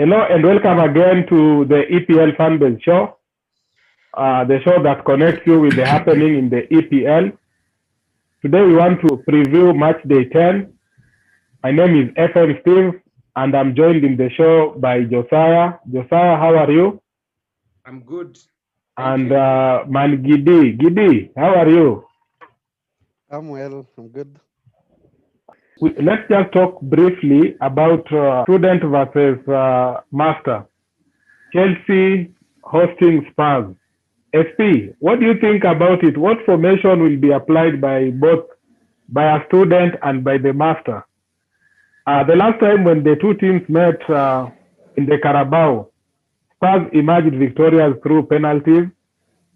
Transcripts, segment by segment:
Hello and welcome again to the EPL Fanbase Show, the show that connects you with the happening in the EPL. Today we want to preview match day 10. My name is FM Steve and I'm joined in the show by Josiah. Josiah, how are you? I'm good. Thank And you. Man Gidi. Gidi, how are you? I'm well, I'm good. Let's just talk briefly about student versus master. Chelsea hosting Spurs. SP, what do you think about it? What formation will be applied by both by a student and by the master? The last time when the two teams met in the Carabao, Spurs emerged victorious through penalties,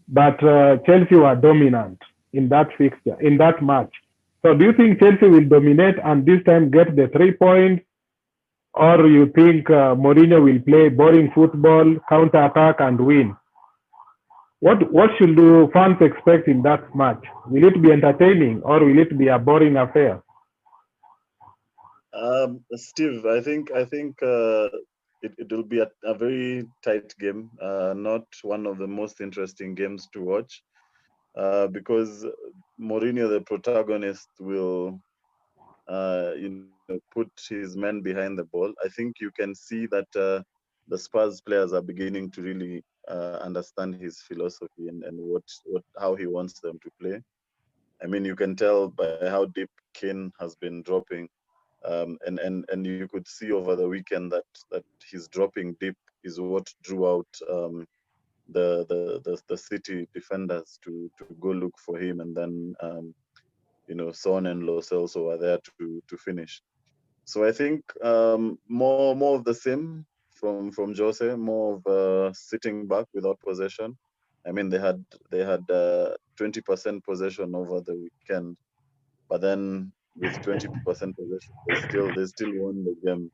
but Chelsea were dominant in that fixture, in that match. So do you think Chelsea will dominate and this time get the 3 points, or you think Mourinho will play boring football, counter attack, and win? What should the fans expect in that match? Will it be entertaining or will it be a boring affair? Steve, I think it will be a very tight game, not one of the most interesting games to watch, because Mourinho, the protagonist, will put his men behind the ball. I think you can see that the Spurs players are beginning to really understand his philosophy and what how he wants them to play. I mean, you can tell by how deep Kane has been dropping, and you could see over the weekend that his dropping deep is what drew out the City defenders to go look for him, and then Son and Los also were there to finish. So I think more of the same from Jose, more of sitting back without possession. I mean, they had 20% possession over the weekend, but then with 20% possession, they still won the game.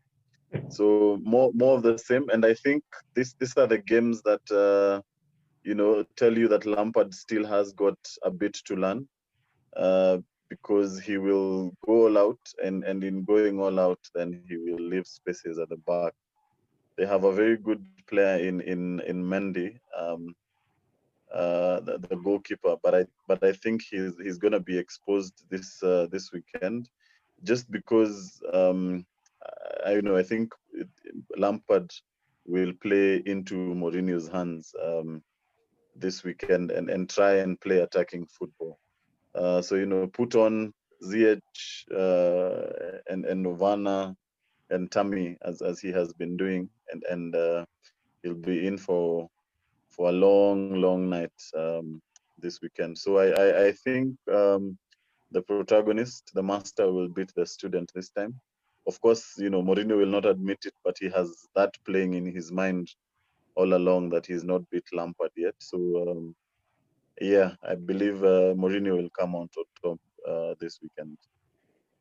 So more of the same, and I think these are the games that tell you that Lampard still has got a bit to learn, uh, because he will go all out, and in going all out, then he will leave spaces at the back. They have a very good player in Mendy, the goalkeeper, but I think he's gonna be exposed this weekend, just because I think Lampard will play into Mourinho's hands this weekend, and try and play attacking football. So put on ZH, and Novana and Tammy, as he has been doing, and he'll be in for a long night this weekend. So I think the protagonist, the master, will beat the student this time. Of course, Mourinho will not admit it, but he has that playing in his mind all along, that he's not beat Lampard yet. So yeah, I believe Mourinho will come on top this weekend.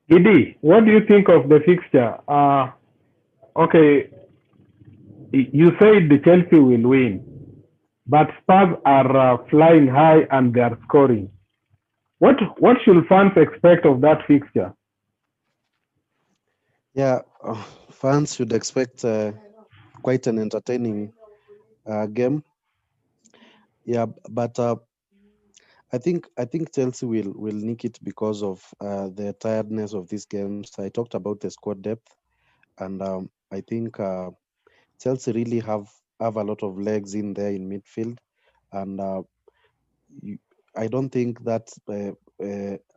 Gidi, what do you think of the fixture? Okay, you said the Chelsea will win, but Spurs are flying high and they are scoring. What should fans expect of that fixture? Yeah, fans should expect quite an entertaining game. Yeah, but I think Chelsea will nick it because of the tiredness of these games. I talked about the squad depth, and I think Chelsea really have a lot of legs in there in midfield, and you, I don't think that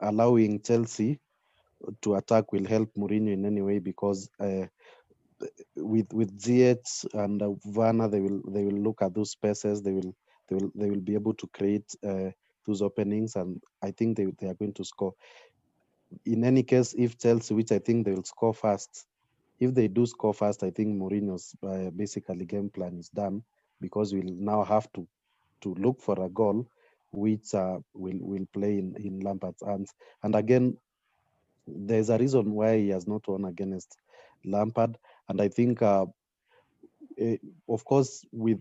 allowing Chelsea to attack will help Mourinho in any way because with ZH and Werner, they will look at those spaces. They will be able to create those openings, and I think they are going to score. In any case, if Chelsea, which I think they will score fast, if they do score fast, I think Mourinho's basically game plan is done because we'll now have to look for a goal which will play in Lampard's hands. And again, there's a reason why he has not won against Lampard, and I think uh, of course with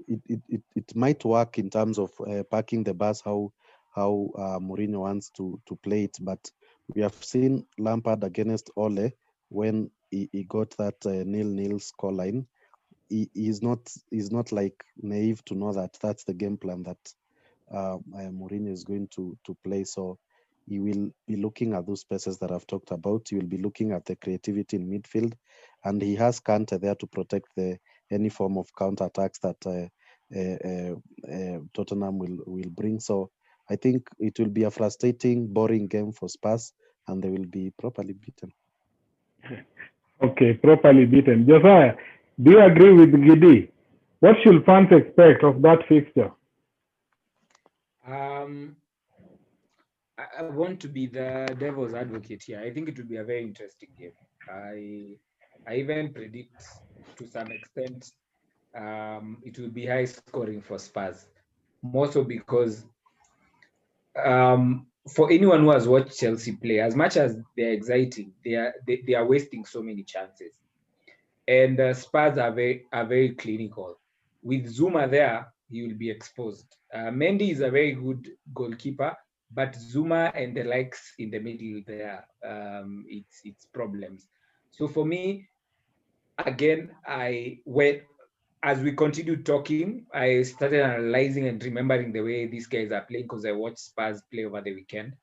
it might work in terms of parking the bus how Mourinho wants to play it, but we have seen Lampard against Ole when he got that nil-nil scoreline he's not like naive to know that that's the game plan that Mourinho is going to play. So he will be looking at those spaces that I've talked about. He will be looking at the creativity in midfield, and he has Kante there to protect any form of counter attacks that Tottenham will bring. So I think it will be a frustrating, boring game for Spurs, and they will be properly beaten. Okay, properly beaten. Josiah, do you agree with Gidi? What should fans expect of that fixture? Um, I want to be the devil's advocate here. I think it will be a very interesting game. I even predict to some extent it will be high scoring for Spurs. More so because for anyone who has watched Chelsea play, as much as they're exciting, they are wasting so many chances. And Spurs are very clinical. With Zuma there, he will be exposed. Mendy is a very good goalkeeper, but Zuma and the likes in the middle there, it's problems. So for me, again, as we continued talking, I started analyzing and remembering the way these guys are playing because I watched Spurs play over the weekend.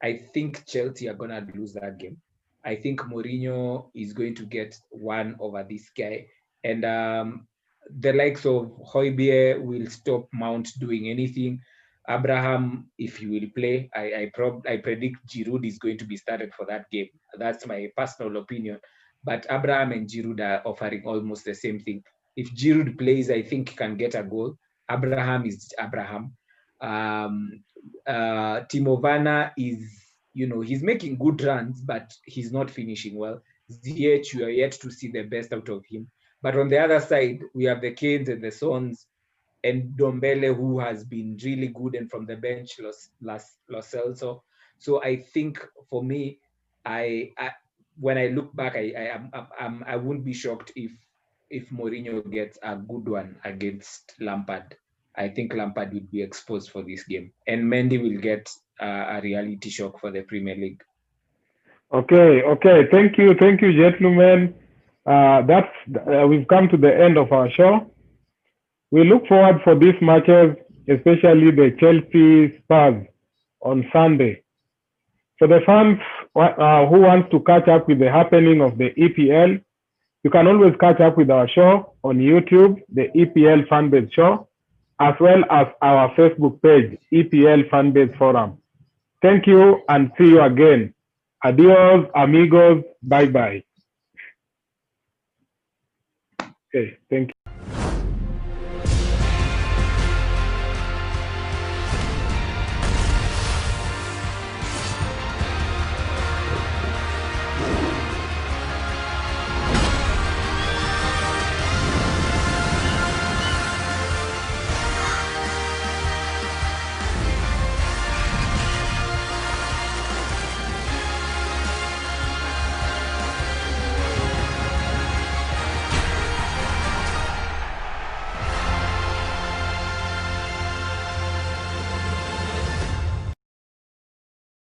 I think Chelsea are going to lose that game. I think Mourinho is going to get one over this guy. And the likes of Højbjerg will stop Mount doing anything. Abraham, if he will play, I predict Giroud is going to be started for that game. That's my personal opinion. But Abraham and Giroud are offering almost the same thing. If Giroud plays, I think he can get a goal. Abraham is Abraham. Timo Werner is, he's making good runs, but he's not finishing well. Ziyech, you are yet to see the best out of him. But on the other side, we have the Canes and the Sons and Dombele, who has been really good, and from the bench, Lo Celso. So I think for me, when I look back, I wouldn't be shocked if Mourinho gets a good one against Lampard. I think Lampard will be exposed for this game, and Mendy will get a reality shock for the Premier League. Okay. Thank you, gentlemen. We've come to the end of our show. We look forward for these matches, especially the Chelsea Spurs on Sunday. For the fans who want to catch up with the happening of the EPL, you can always catch up with our show on YouTube, the EPL Fanbase Show, as well as our Facebook page, EPL Fanbase Forum. Thank you and see you again. Adios, amigos. Bye bye. Okay, thank you.